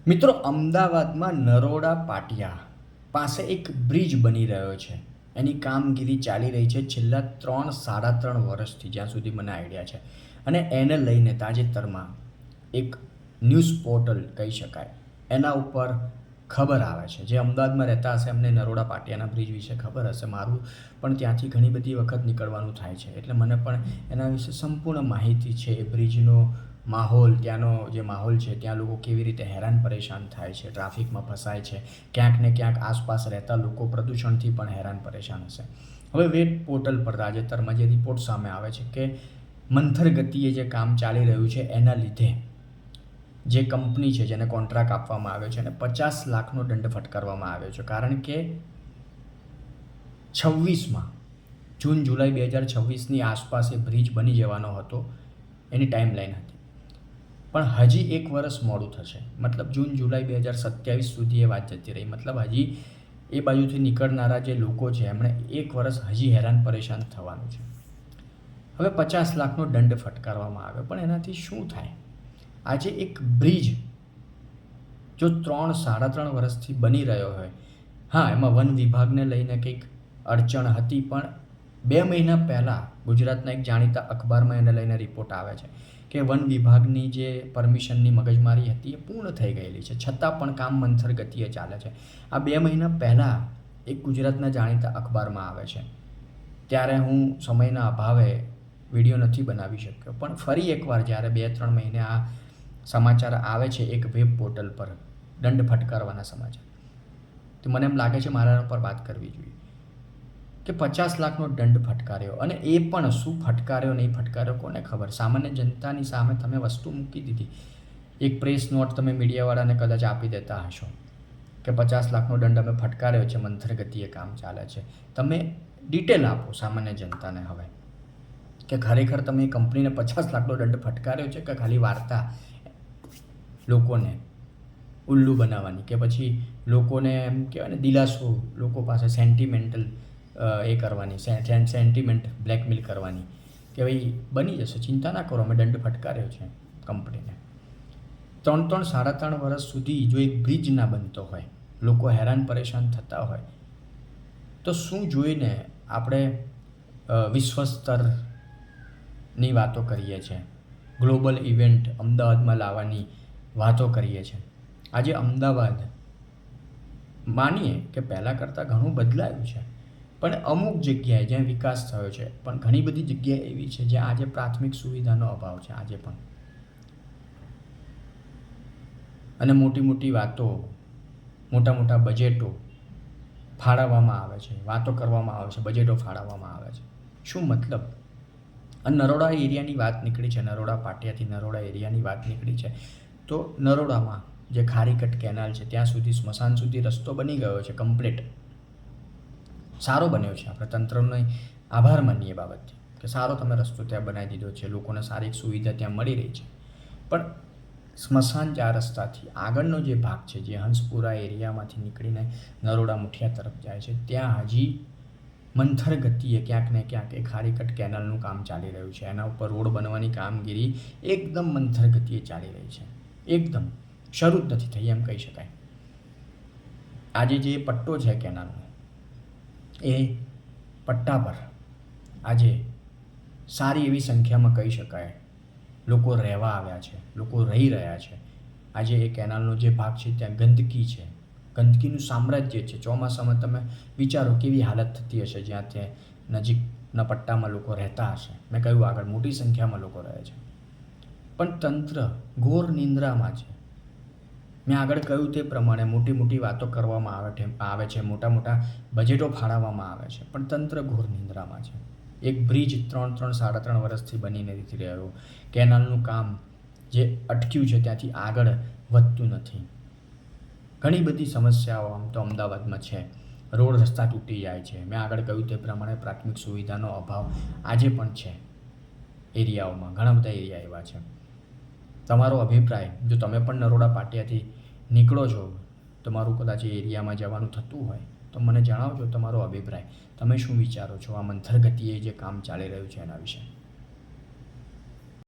મિત્રો, અમદાવાદમાં નરોડા પાટિયા પાસે એક બ્રિજ બની રહ્યો છે. એની કામગીરી ચાલી રહી છે છેલ્લા 3-3.5 વર્ષથી, જ્યાં સુધી મને આઈડિયા છે. અને એને લઈને તાજેતરમાં એક ન્યૂઝ પોર્ટલ કહી શકાય, એના ઉપર ખબર આવે છે. જે અમદાવાદમાં રહેતા હશે એમને નરોડા પાટિયાના બ્રિજ વિશે ખબર હશે. મારું પણ ત્યાંથી ઘણી બધી વખત નીકળવાનું થાય છે, એટલે મને પણ એના વિશે સંપૂર્ણ માહિતી છે. એ બ્રિજનો માહોલ, ત્યાંનો જે માહોલ છે, ત્યાં લોકો કેવી રીતે હેરાન પરેશાન થાય છે, ટ્રાફિકમાં ફસાય છે, ક્યાંક ને ક્યાંક આસપાસ રહેતા લોકો પ્રદૂષણથી પણ હેરાન પરેશાન હશે. હવે વેબ પોર્ટલ પર તાજેતરમાં જે રિપોર્ટ સામે આવે છે કે મંથર ગતિએ જે કામ ચાલી રહ્યું છે એના લીધે જે કંપની છે જેને કોન્ટ્રાક્ટ આપવામાં આવ્યો છે એને 50 લાખનો દંડ ફટકારવામાં આવ્યો છે. કારણ કે 26માં જૂન જુલાઈ 2026ની આસપાસ એ બ્રિજ બની જવાનો હતો, એની ટાઈમલાઈન હતી. પણ હજી 1 વર્ષ મોડું થશે. મતલબ જૂન જુલાઈ 2027 સુધી એ વાત જતી રહી. મતલબ હજી એ બાજુથી નીકળનારા જે લોકો છે એમણે 1 વર્ષ હજી હેરાન પરેશાન થવાનું છે. હવે 50 લાખનો દંડ ફટકારવામાં આવ્યો, પણ એનાથી શું થાય? આજે એક બ્રિજ જો 3-3.5 વર્ષથી બની રહ્યો હોય, હા, એમાં વન વિભાગને લઈને કંઈક અડચણ હતી, પણ 2 મહિના પહેલાં ગુજરાતના એક જાણીતા અખબારમાં એને લઈને રિપોર્ટ આવે છે કે વન વિભાગની જે પરમિશનની મગજમારી હતી એ પૂર્ણ થઈ ગયેલી છે, છતાં પણ કામ મંથર ગતિએ ચાલે છે. આ 2 મહિના પહેલાં એક ગુજરાતના જાણીતા અખબારમાં આવે છે. ત્યારે હું સમયના અભાવે વિડીયો નથી બનાવી શક્યો, પણ ફરી એકવાર જ્યારે 2-3 મહિને આ સમાચાર આવે છે એક વેબ પોર્ટલ પર દંડ ફટકારવાના સમાચાર, તો મને એમ લાગે છે મારા પર વાત કરવી જોઈએ કે 50 લાખનો દંડ ફટકાર્યો. અને એ પણ શું ફટકાર્યો નહીં ફટકાર્યો કોને ખબર. સામાન્ય જનતાની સામે તમે વસ્તુ મૂકી દીધી. એક પ્રેસ નોટ તમે મીડિયાવાળાને કદાચ આપી દેતા હશો કે 50 લાખનો દંડ અમે ફટકાર્યો છે, મંથર ગતિએ કામ ચાલે છે. તમે ડિટેલ આપો સામાન્ય જનતાને હવે કે ખરેખર તમે એ કંપનીને 50 લાખનો દંડ ફટકાર્યો છે કે ખાલી વાર્તા લોકોને ઉલ્લુ બનાવવાની, કે પછી લોકોને એમ કહેવાય ને દિલાસો લોકો પાસે સેન્ટિમેન્ટલ એ કરવાની, સેન્ટિમેન્ટ બ્લેકમેલ કરવાની કે ભાઈ બની જશે, ચિંતા ના કરો, અમે દંડ ફટકાર્યો છે કંપનીને. 3-3.5 વર્ષ સુધી જો એક બ્રિજ ના બનતો હોય, લોકો હેરાન પરેશાન થતા હોય, તો શું જોઈને આપણે વિશ્વ સ્તરની વાતો કરીએ છીએ, ગ્લોબલ ઇવેન્ટ અમદાવાદમાં લાવવાની વાતો કરીએ છીએ. આજે અમદાવાદ માનીએ કે પહેલાં કરતાં ઘણું બદલાયું છે, પણ અમુક જગ્યાએ જ્યાં વિકાસ થયો છે, પણ ઘણી બધી જગ્યાએ એવી છે જ્યાં આજે પ્રાથમિક સુવિધાનો અભાવ છે આજે પણ. અને મોટી મોટી વાતો, મોટા મોટા બજેટો ફાળવવામાં આવે છે, વાતો કરવામાં આવે છે, બજેટો ફાળવવામાં આવે છે. શું મતલબ? અને નરોડા એરિયાની વાત નીકળી છે, નરોડા પાટિયાથી નરોડા એરિયાની વાત નીકળી છે, તો નરોડામાં જે ખારીકટ કેનાલ છે ત્યાં સુધી, સ્મશાન સુધી રસ્તો બની ગયો છે કમ્પ્લીટ. સારો બન્યો છે, આપણે તંત્રનો આભાર માનીએ બાબતથી કે સારો તમે રસ્તો ત્યાં બનાવી દીધો છે, લોકોને સારી સુવિધા ત્યાં મળી રહી છે. પણ સ્મશાન 4 રસ્તાથી આગળનો જે ભાગ છે, જે હંસપુરા એરિયામાંથી નીકળીને નરોડા મુઠિયા તરફ જાય છે, ત્યાં હજી મંથર ગતિએ ક્યાંક ને ક્યાંક એ ખારીકટ કેનાલનું કામ ચાલી રહ્યું છે. એના ઉપર રોડ બનવાની કામગીરી એકદમ મંથર ગતિએ ચાલી રહી છે, એકદમ શરૂ જ નથી થઈ એમ કહી શકાય. આજે જે પટ્ટો છે કેનાલનો, એ પટ્ટા પર આજે સારી એવી સંખ્યામાં કહી શકાય લોકો રહેવા આવ્યા છે, લોકો રહી રહ્યા છે. આજે એ કેનાલનો જે ભાગ છે ત્યાં ગંદકી છે, ગંદકીનું સામ્રાજ્ય છે. ચોમાસામાં તમે વિચારો કેવી હાલત થતી હશે જ્યાં ત્યાં નજીકના પટ્ટામાં લોકો રહેતા હશે. મેં કહ્યું આગળ મોટી સંખ્યામાં લોકો રહે છે, પણ તંત્ર ઘોર નિંદ્રામાં છે. મેં આગળ કહ્યું તે પ્રમાણે મોટી મોટી વાતો કરવામાં આવે છે, મોટા મોટા બજેટો ફાળવવામાં આવે છે, પણ તંત્ર ઘોર નિંદ્રામાં છે. એક બ્રિજ 3-3.5 વર્ષથી બની નથી રહ્યો. કેનાલનું કામ જે અટક્યું છે ત્યાંથી આગળ વધતું નથી. ઘણી બધી સમસ્યાઓ આમ તો અમદાવાદમાં છે. રોડ રસ્તા તૂટી જાય છે. મેં આગળ કહ્યું તે પ્રમાણે પ્રાથમિક સુવિધાનો અભાવ આજે પણ છે એરિયાઓમાં, ઘણા બધા એરિયા એવા છે. તમારો અભિપ્રાય, જો તમે પણ નરોડા પાટિયાથી નીકળો છો, તમારું કદાચ એ એરિયામાં જવાનું થતું હોય, તો મને જણાવજો તમારો અભિપ્રાય. તમે શું વિચારો છો આ મંથર ગતિએ જે કામ ચાલી રહ્યું છે એના વિશે?